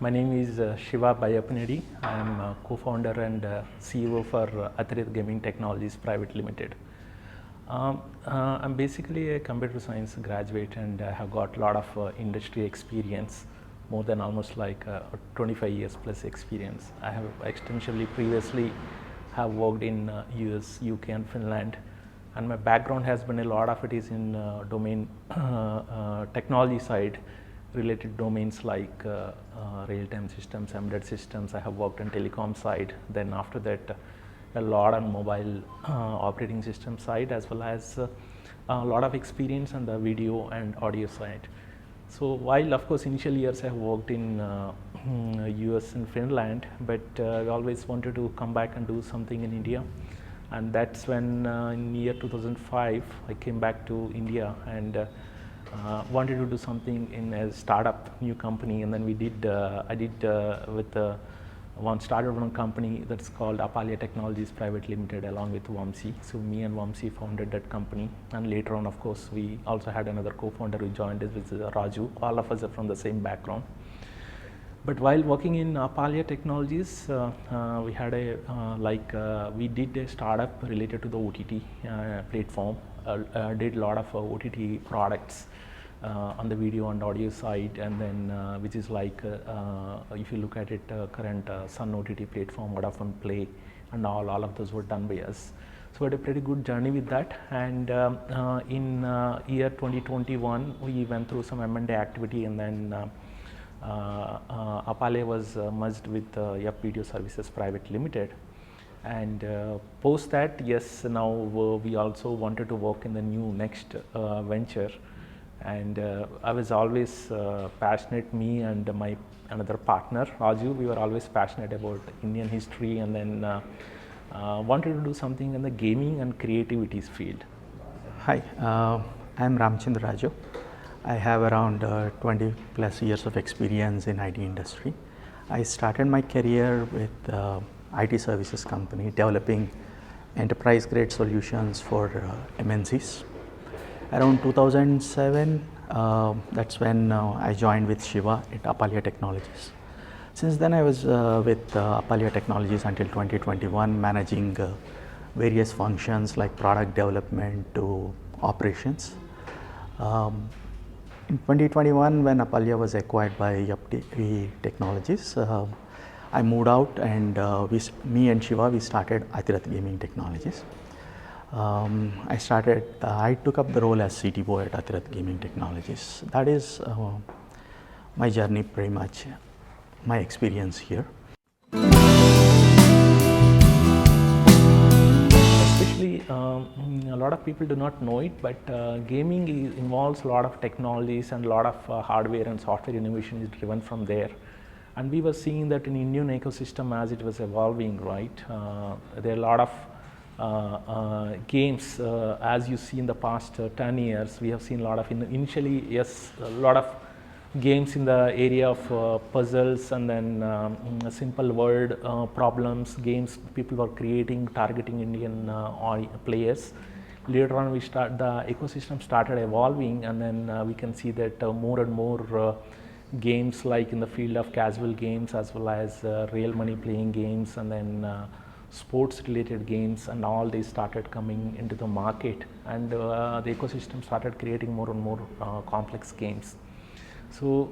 My name is Shiva Bayapinedi. I am co-founder and CEO for Atirath Gaming Technologies Private Limited. I'm basically a computer science graduate and I have got a lot of industry experience, more than almost like 25 years plus experience. I have extensively previously have worked in US, UK and Finland, and my background has been a lot of it is in domain technology side, related domains like real-time systems, embedded systems. I have worked on telecom side. Then after that, a lot on mobile operating system side, as well as a lot of experience on the video and audio side. So while of course initial years I have worked in US and Finland, but I always wanted to come back and do something in India. And that's when in year 2005 I came back to India and wanted to do something in a startup new company. And then we did I did with started one company that's called Atirath Technologies Private Limited along with Vamsi. So me and Vamsi founded that company, and later on of course we also had another co-founder who joined us, which is Raju. All of us are from the same background. But while working in Atirath Technologies, we had we did a startup related to the OTT platform. Did a lot of OTT products on the video and audio side, and then which is like if you look at it, current Sun OTT platform, Vodafone Play, and all of those were done by us. So we had a pretty good journey with that, and in year 2021 we went through some M&A activity, and then Apale was merged with Yup Video Services Private Limited. And post that, yes, now we also wanted to work in the new next venture. And I was always passionate, me and my another partner Raju, we were always passionate about Indian history, and then wanted to do something in the gaming and creativity field. Hi, I'm Ramchandra Raju. I have around 20 plus years of experience in IT industry. I started my career with IT services company developing enterprise grade solutions for MNCs. Around 2007, that's when I joined with Shiva at Atirath Technologies. Since then I was with Atirath Technologies until 2021, managing various functions like product development to operations. In 2021, when Atirath was acquired by Yup Technologies, I moved out, and me and Shiva, we started Atirath Gaming Technologies. I took up the role as CTO at Atirath Gaming Technologies. That is my journey, pretty much my experience here. Especially, a lot of people do not know it, but gaming involves a lot of technologies, and a lot of hardware and software innovation is driven from there. And we were seeing that in Indian ecosystem as it was evolving, right? There are a lot of games, as you see in the past 10 years, we have seen a lot of, initially, yes, a lot of games in the area of puzzles, and then simple word problems, games people were creating, targeting Indian players. Later on, the ecosystem started evolving, and then we can see that more and more games like in the field of casual games, as well as real money playing games, and then sports related games, and all these started coming into the market, and the ecosystem started creating more and more complex games. So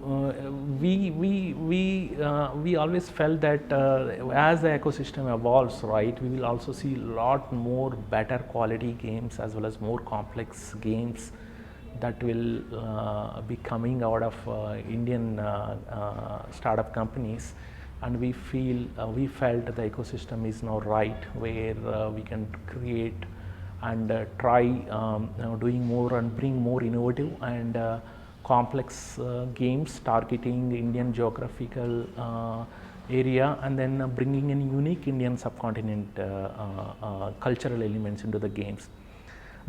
we always felt that as the ecosystem evolves, right, we will also see a lot more better quality games as well as more complex games that will be coming out of Indian startup companies. And we felt the ecosystem is now right, where we can create and try doing more and bring more innovative and complex games targeting Indian geographical area, and then bringing in unique Indian subcontinent cultural elements into the games.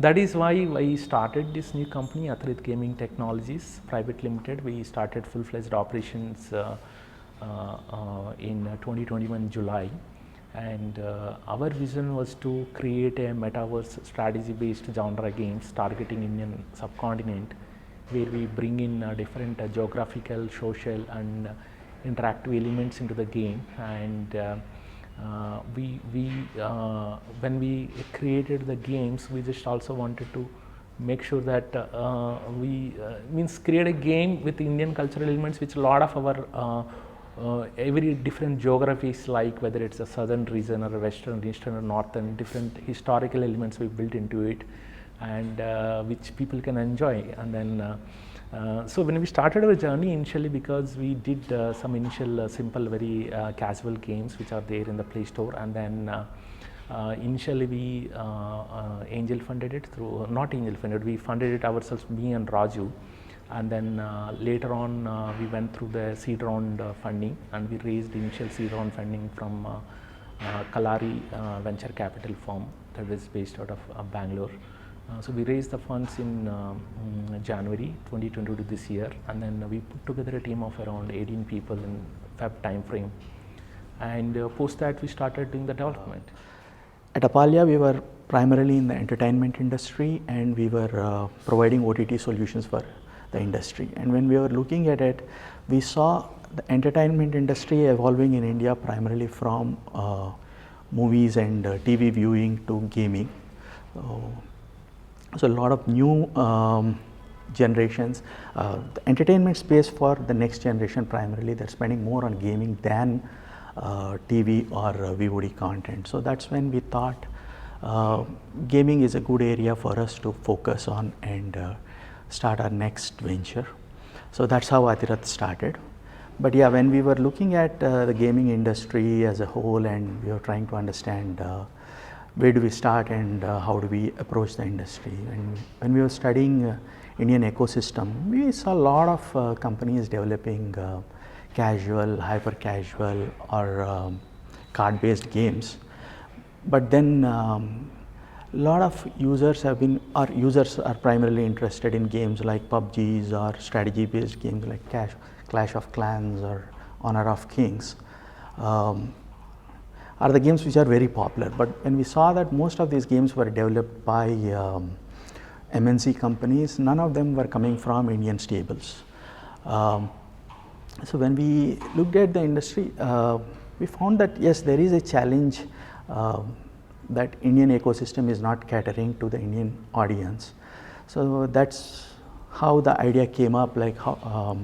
That is why I started this new company, Atirath Gaming Technologies Private Limited. We started full-fledged operations in 2021 July, and our vision was to create a metaverse strategy based genre games targeting Indian subcontinent, where we bring in different geographical, social and interactive elements into the game. And when we created the games, we just also wanted to make sure that we means create a game with Indian cultural elements, which a lot of our every different geographies, like whether it's a southern region or a western, eastern or northern, different historical elements we built into it, and which people can enjoy. And then so when we started our journey initially, because we did some initial simple, very casual games which are there in the Play Store, and then initially we angel funded it through, not angel funded, we funded it ourselves, me and Raju. And then later on we went through the seed round funding, and we raised initial seed round funding from Kalaari venture capital firm that is based out of Bangalore. So we raised the funds in January 2022 this year, and then we put together a team of around 18 people in Feb time frame, and post that we started doing the development. At Apalia, we were primarily in the entertainment industry, and we were providing OTT solutions for the industry. And when we were looking at it, we saw the entertainment industry evolving in India primarily from movies and TV viewing to gaming. So a lot of new generations, the entertainment space for the next generation primarily, they're spending more on gaming than TV or VOD content. So that's when we thought gaming is a good area for us to focus on and start our next venture. So that's how Atirath started. But yeah, when we were looking at the gaming industry as a whole, and we were trying to understand where do we start and how do we approach the industry. And when we were studying Indian ecosystem, we saw a lot of companies developing casual, hyper casual or card-based games. But then a lot of users have been, or users are primarily interested in games like PUBGs or strategy-based games like Clash of Clans or Honor of Kings. Are the games which are very popular. But when we saw that most of these games were developed by MNC companies, none of them were coming from Indian stables. So when we looked at the industry, we found that yes, there is a challenge that Indian ecosystem is not catering to the Indian audience. So that's how the idea came up, like how,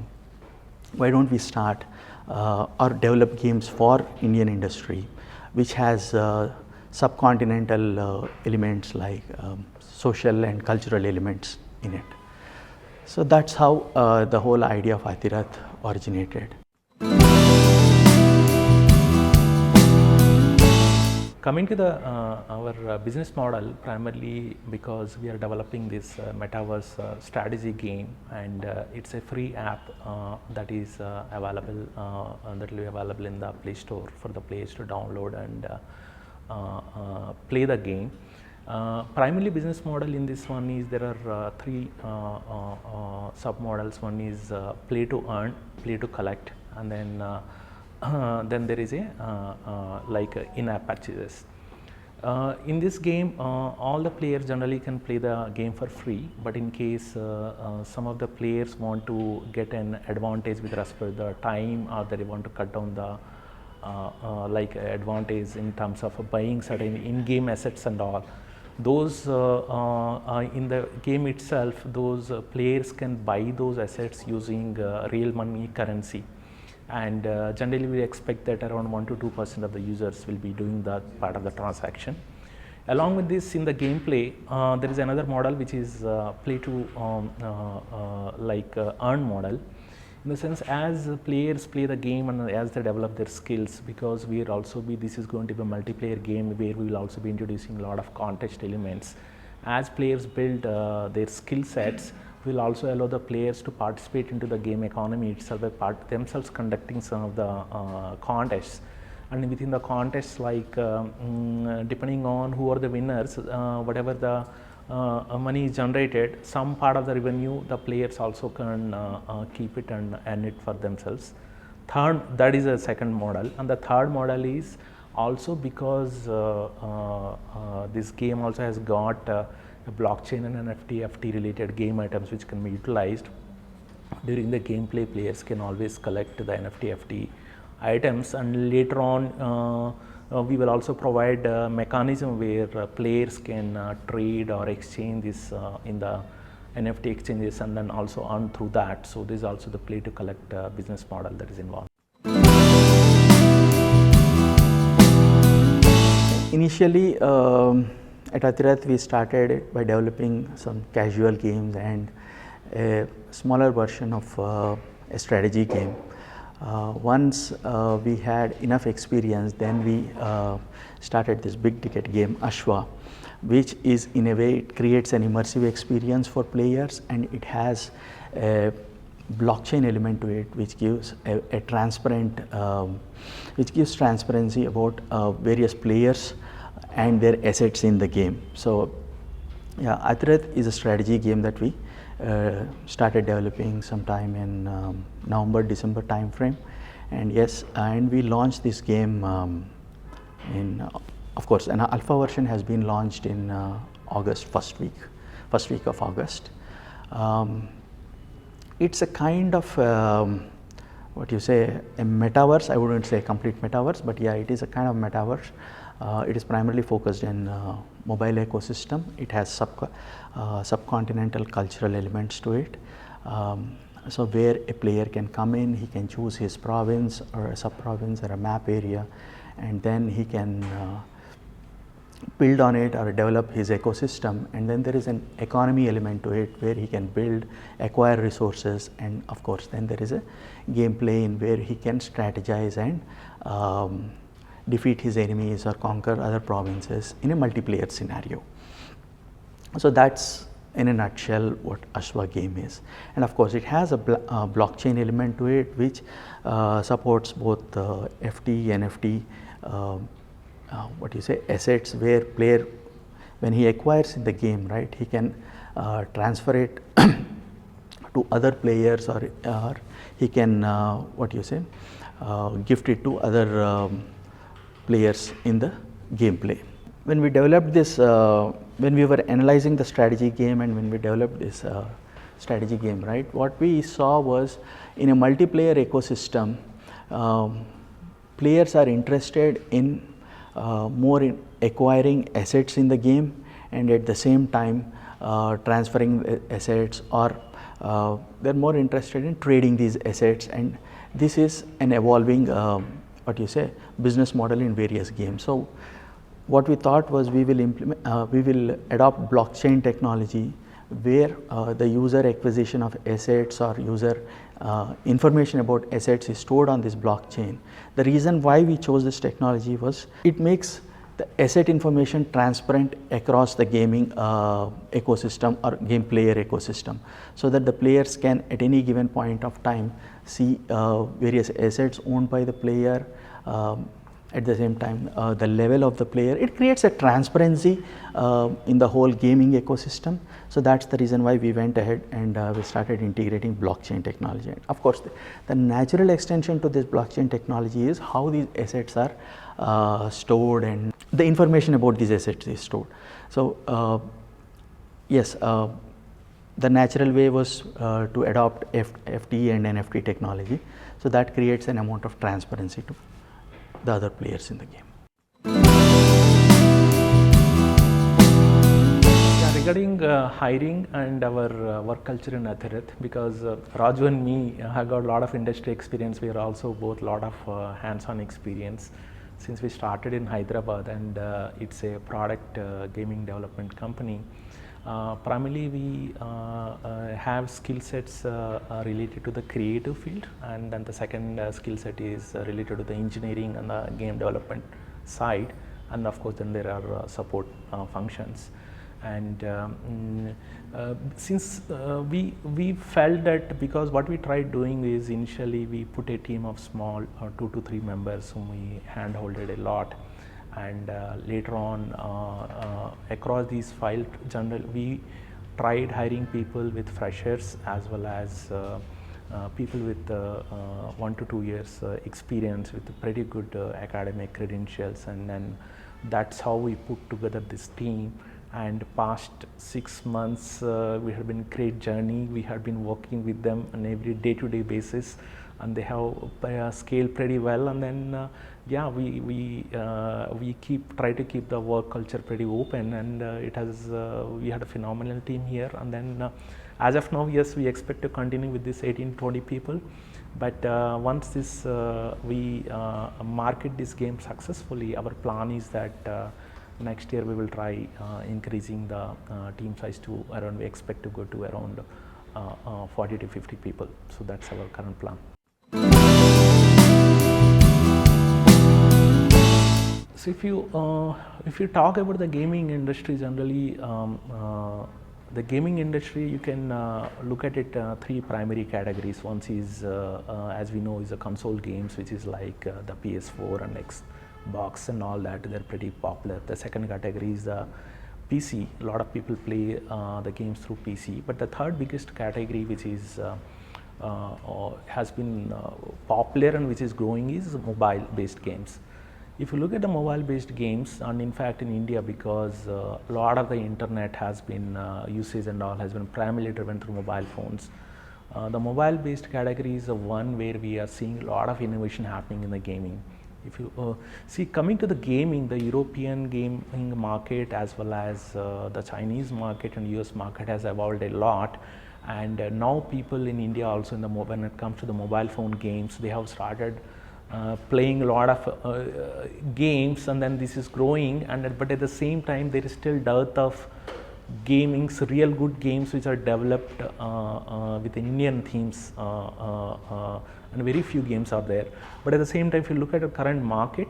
why don't we start or develop games for Indian industry, which has subcontinental elements like social and cultural elements in it. So that's how the whole idea of Atirath originated. Coming to the our business model, primarily because we are developing this metaverse strategy game, and it's a free app that is available that will be available in the Play Store for the players to download and play the game. Primarily business model in this one is there are three sub models. One is play to earn, play to collect, and then there is a like in-app purchases. In this game, all the players generally can play the game for free, but in case some of the players want to get an advantage with respect to the time, or they want to cut down the like advantage in terms of buying certain in-game assets and all, those in the game itself, those players can buy those assets using real money currency. And generally we expect that around 1 to 2% of the users will be doing that part of the transaction. Along with this, in the gameplay, there is another model which is play to earn model. In the sense, as players play the game and as they develop their skills, because we will also be, this is going to be a multiplayer game where we will also be introducing a lot of contest elements. As players build their skill sets, we will also allow the players to participate into the game economy itself, themselves conducting some of the contests. And within the contests, like depending on who are the winners, whatever the money is generated, some part of the revenue the players also can keep it and earn it for themselves. That is a second model. And the third model is also because this game also has got a blockchain and NFT related game items which can be utilized. during the gameplay, players can always collect the NFT FT items, and later on we will also provide a mechanism where players can trade or exchange this in the NFT exchanges and then also earn through that. So this is also the play to collect business model that is involved. Initially, at Atirath, we started by developing some casual games and a smaller version of a strategy game. Once we had enough experience, then we started this big ticket game, Asva, which is, in a way, it creates an immersive experience for players, and it has a blockchain element to it, which gives a transparent, which gives transparency about various players and their assets in the game. So, yeah, Atirath is a strategy game that we started developing sometime in November-December time frame, and yes, and we launched this game in, of course, an alpha version has been launched in August, first week of August. It's a kind of what you say, a metaverse. I wouldn't say complete metaverse, but yeah, it is a kind of metaverse. It is primarily focused in mobile ecosystem. It has subcontinental cultural elements to it. So where a player can come in, he can choose his province or a sub-province or a map area, and then he can build on it or develop his ecosystem. And then there is an economy element to it where he can build, acquire resources, and of course then there is a gameplay in where he can strategize and defeat his enemies or conquer other provinces in a multiplayer scenario. So that's in a nutshell what Asva game is. And of course it has a blockchain element to it, which supports both FT, NFT, what you say, assets, where player, when he acquires in the game, right, he can transfer it to other players, or he can what you say, gift it to other players in the gameplay. When we developed this, when we were analyzing the strategy game and when we developed this strategy game, right, what we saw was in a multiplayer ecosystem, players are interested in more in acquiring assets in the game, and at the same time transferring assets, or they are more interested in trading these assets, and this is an evolving what you say, business model in various games. So what we thought was we will adopt blockchain technology where the user acquisition of assets or user information about assets is stored on this blockchain. The reason why we chose this technology was it makes the asset information transparent across the gaming ecosystem or game player ecosystem, so that the players can at any given point of time see various assets owned by the player, at the same time the level of the player. It creates a transparency in the whole gaming ecosystem. So that's the reason why we went ahead and we started integrating blockchain technology. And of course, the natural extension to this blockchain technology is how these assets are stored and the information about these assets is stored. So yes, the natural way was to adopt FT and NFT technology. So that creates an amount of transparency to the other players in the game. Yeah, regarding hiring and our work culture in Atirath, because Raju and me have got a lot of industry experience. We are also both a lot of hands-on experience since we started in Hyderabad, and it's a product gaming development company. Primarily we have skill sets related to the creative field, and then the second skill set is related to the engineering and the game development side, and of course then there are support functions. And since we felt that, because what we tried doing is initially we put a team of small 2 to 3 members whom we hand-holded a lot, and later on across these 5 general, we tried hiring people with freshers as well as people with 1 to 2 years experience with pretty good academic credentials, and then that's how we put together this team. and past 6 months we have been great journey. We have been working with them on every day-to-day basis, and they have scaled pretty well. And then yeah, we try to keep the work culture pretty open, and we had a phenomenal team here. And then as of now, yes, we expect to continue with this 18-20 people. But once we market this game successfully, our plan is that next year we will try increasing the team size to around, we expect to go to around 40 to 50 people. So that's our current plan. So if you talk about the gaming industry generally, the gaming industry, you can look at it three primary categories. One is, as we know, is the console games, which is like the PS4 and Xbox and all that. They're pretty popular. The second category is the PC. A lot of people play the games through PC. But the third biggest category, which is has been popular and which is growing, is mobile-based games. If you look at the mobile-based games, and in fact in India, because a lot of the internet has been usage and all has been primarily driven through mobile phones, the mobile-based category is the one where we are seeing a lot of innovation happening in the gaming. If you see, coming to the gaming, the European gaming market as well as the Chinese market and US market has evolved a lot. And now people in India also, when it comes to the mobile phone games, they have started playing a lot of games, and then this is growing. But at the same time, there is still dearth of real good games which are developed with Indian themes, and very few games are there. But at the same time, if you look at the current market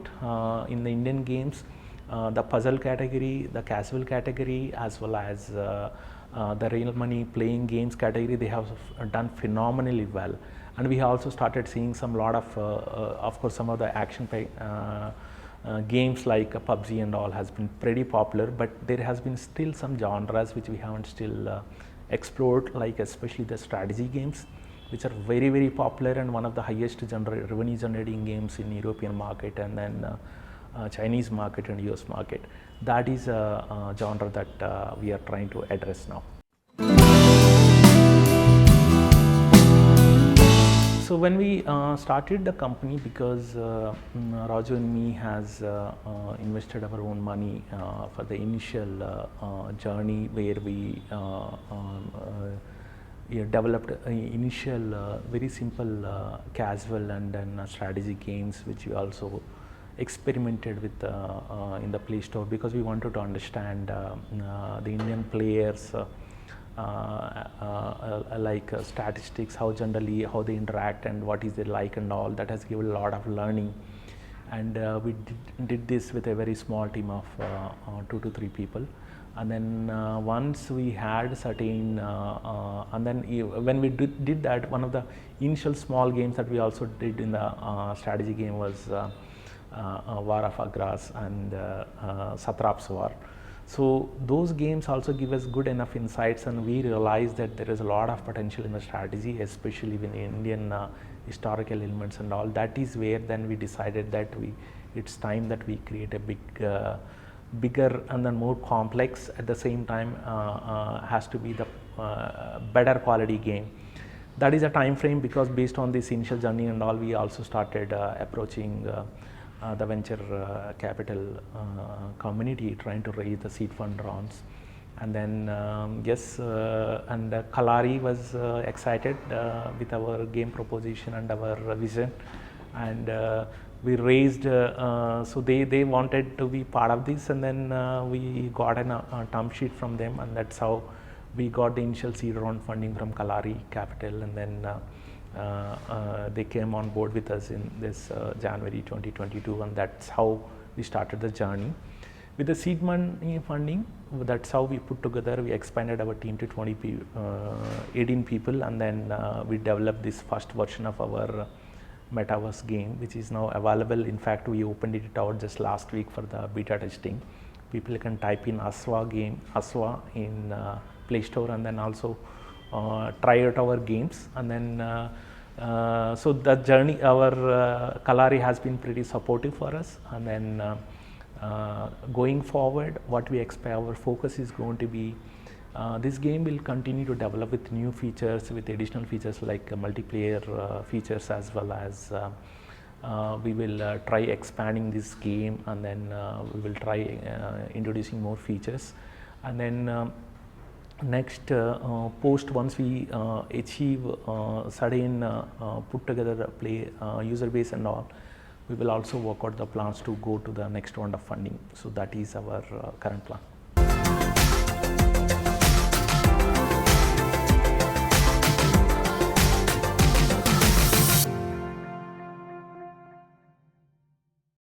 in the Indian games, the puzzle category, the casual category, as well as the real money playing games category, they have done phenomenally well. And we have also started seeing some lot of course, some of the action games like PUBG and all has been pretty popular, but there has been still some genres which we haven't still explored, like especially the strategy games, which are very, very popular and one of the highest revenue generating games in European market, and then Chinese market and US market. That is a genre that we are trying to address now. So when we started the company, because Raju and me has invested our own money for the initial journey, where we developed initial very simple casual and then strategy games, which we also experimented with in the Play Store, because we wanted to understand the Indian players, like statistics, how they interact and what is they like and all. That has given a lot of learning, and we did this with a very small team of 2 to 3 people. And then once we had certain, and then when we did that, one of the initial small games that we also did in the strategy game was War of Agras and Satrap's War. So those games also give us good enough insights, and we realized that there is a lot of potential in the strategy, especially with the Indian historical elements and all. That is where then we decided that it's time that we create a bigger and then more complex, at the same time has to be the better quality game. That is a time frame, because based on this initial journey and all, we also started approaching the venture capital community, trying to raise the seed fund rounds. And then yes, and Kalaari was excited with our game proposition and our vision, and we raised, so they wanted to be part of this, and then we got a term sheet from them, and that's how we got the initial seed round funding from Kalaari Capital. And then they came on board with us in this January 2022, and that's how we started the journey. With the seed money funding, that's how we put together, we expanded our team to 18 people, and then we developed this first version of our metaverse game, which is now available. In fact, we opened it out just last week for the beta testing. People can type in Asva in Play Store, and then also try out our games. And then so the journey, our Kalaari has been pretty supportive for us, and then Going forward, what we expect, our focus is going to be this game will continue to develop with new features, with additional features like multiplayer features, as well as we will try expanding this game, and then we will try introducing more features. And then next post, once we achieve certain put together play user base and all, we will also work out the plans to go to the next round of funding. So that is our current plan.